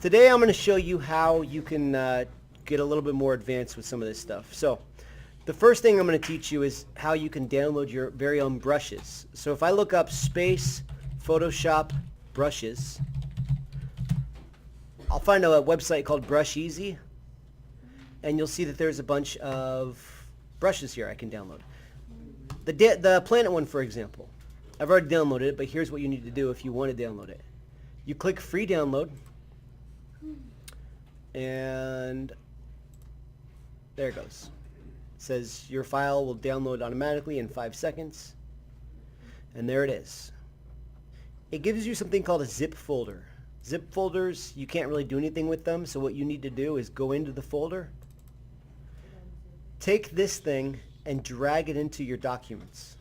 Today I'm going to show you how you can get a little bit more advanced with some of this stuff. So the first thing I'm going to teach you is how you can download your very own brushes. So if I look up space Photoshop brushes, I'll find a website called Brush Easy, and you'll see that there's a bunch of brushes here I can download. The planet one, for example, I've already downloaded it, but here's what you need to do if you want to download it. You click free download, and there it goes. It says your file will download automatically in 5 seconds, and there it is. It gives you something called a zip folder. Zip folders, you can't really do anything with them, so what you need to do is go into the folder, take this thing and drag it into your documents.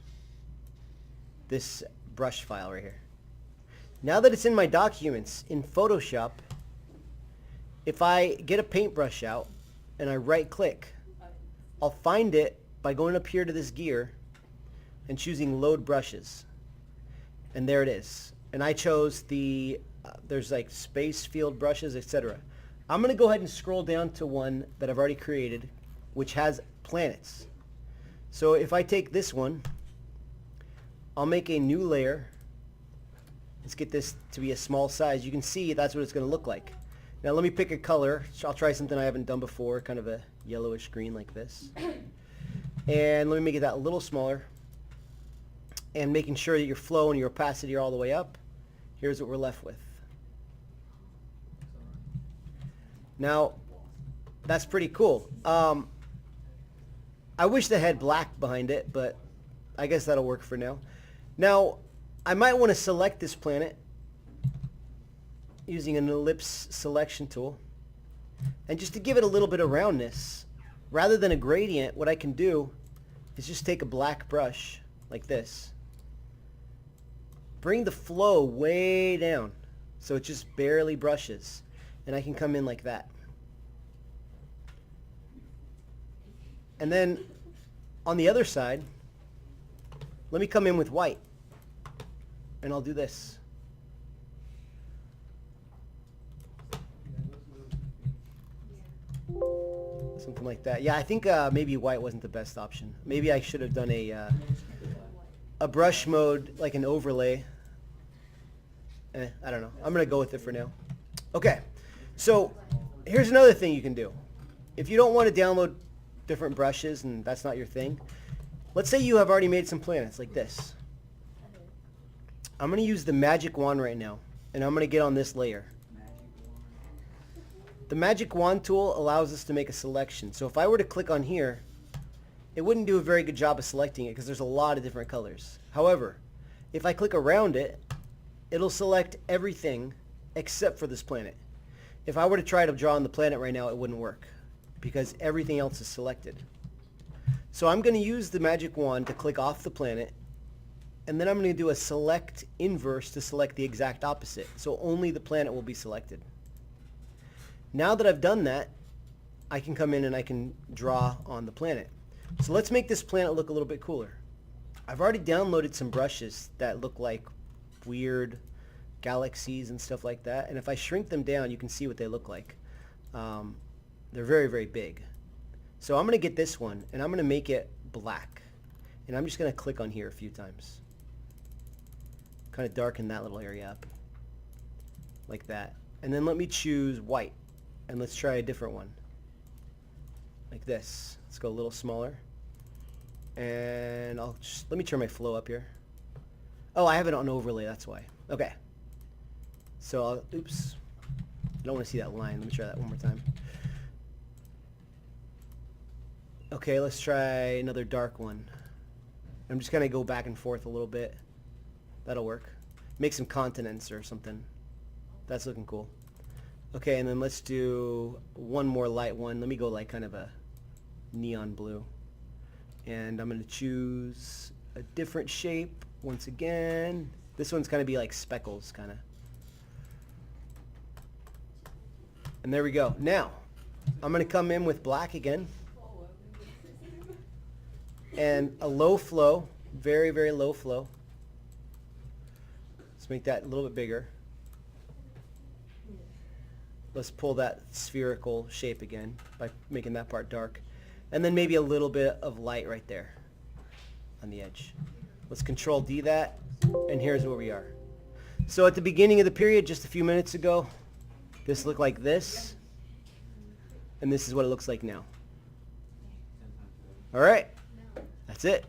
This brush file right here. Now that it's in my documents in Photoshop, if I get a paintbrush out and I right click, I'll find it by going up here to this gear and choosing load brushes. And there it is. And I chose there's like space field brushes, etc. I'm going to go ahead and scroll down to one that I've already created, which has planets. So if I take this one, I'll make a new layer. Let's get this to be a small size. You can see that's what it's going to look like. Now let me pick a color. I'll try something I haven't done before, kind of a yellowish green like this. And let me make that a little smaller. And making sure that your flow and your opacity are all the way up. Here's what we're left with. Now, that's pretty cool. I wish they had black behind it, but I guess that'll work for now. Now, I might want to select this planet using an ellipse selection tool. And just to give it a little bit of roundness, rather than a gradient, what I can do is just take a black brush like this. Bring the flow way down so it just barely brushes. And I can come in like that. And then on the other side, let me come in with white. And I'll do this. Something like that. Yeah, I think maybe white wasn't the best option. Maybe I should have done a brush mode, like an overlay. I don't know. I'm going to go with it for now. Okay, so here's another thing you can do. If you don't want to download different brushes and that's not your thing, let's say you have already made some planets like this. I'm going to use the magic wand right now, and I'm going to get on this layer. The magic wand tool allows us to make a selection. So if I were to click on here, it wouldn't do a very good job of selecting it because there's a lot of different colors. However, if I click around it, it'll select everything except for this planet. If I were to try to draw on the planet right now, it wouldn't work because everything else is selected. So I'm going to use the magic wand to click off the planet, and then I'm going to do a select inverse to select the exact opposite. So only the planet will be selected. Now that I've done that, I can come in and I can draw on the planet. So let's make this planet look a little bit cooler. I've already downloaded some brushes that look like weird galaxies and stuff like that. And if I shrink them down, you can see what they look like. They're very, very big. So I'm going to get this one, and I'm going to make it black. And I'm just going to click on here a few times. Kind of darken that little area up. Like that. And then let me choose white. And let's try a different one. Like this. Let's go a little smaller. And let me turn my flow up here. Oh, I have it on overlay, that's why. Okay. So oops. I don't want to see that line. Let me try that one more time. Okay, let's try another dark one. I'm just going to go back and forth a little bit. That'll work. Make some continents or something. That's looking cool. Okay, and then let's do one more light one. Let me go like kind of a neon blue. And I'm going to choose a different shape once again. This one's going to be like speckles, kind of. And there we go. Now, I'm going to come in with black again. And a low flow, very, very low flow. Let's make that a little bit bigger. Let's pull that spherical shape again by making that part dark. And then maybe a little bit of light right there on the edge. Let's Control D that, and here's where we are. So at the beginning of the period, just a few minutes ago, this looked like this, and this is what it looks like now. All right, that's it.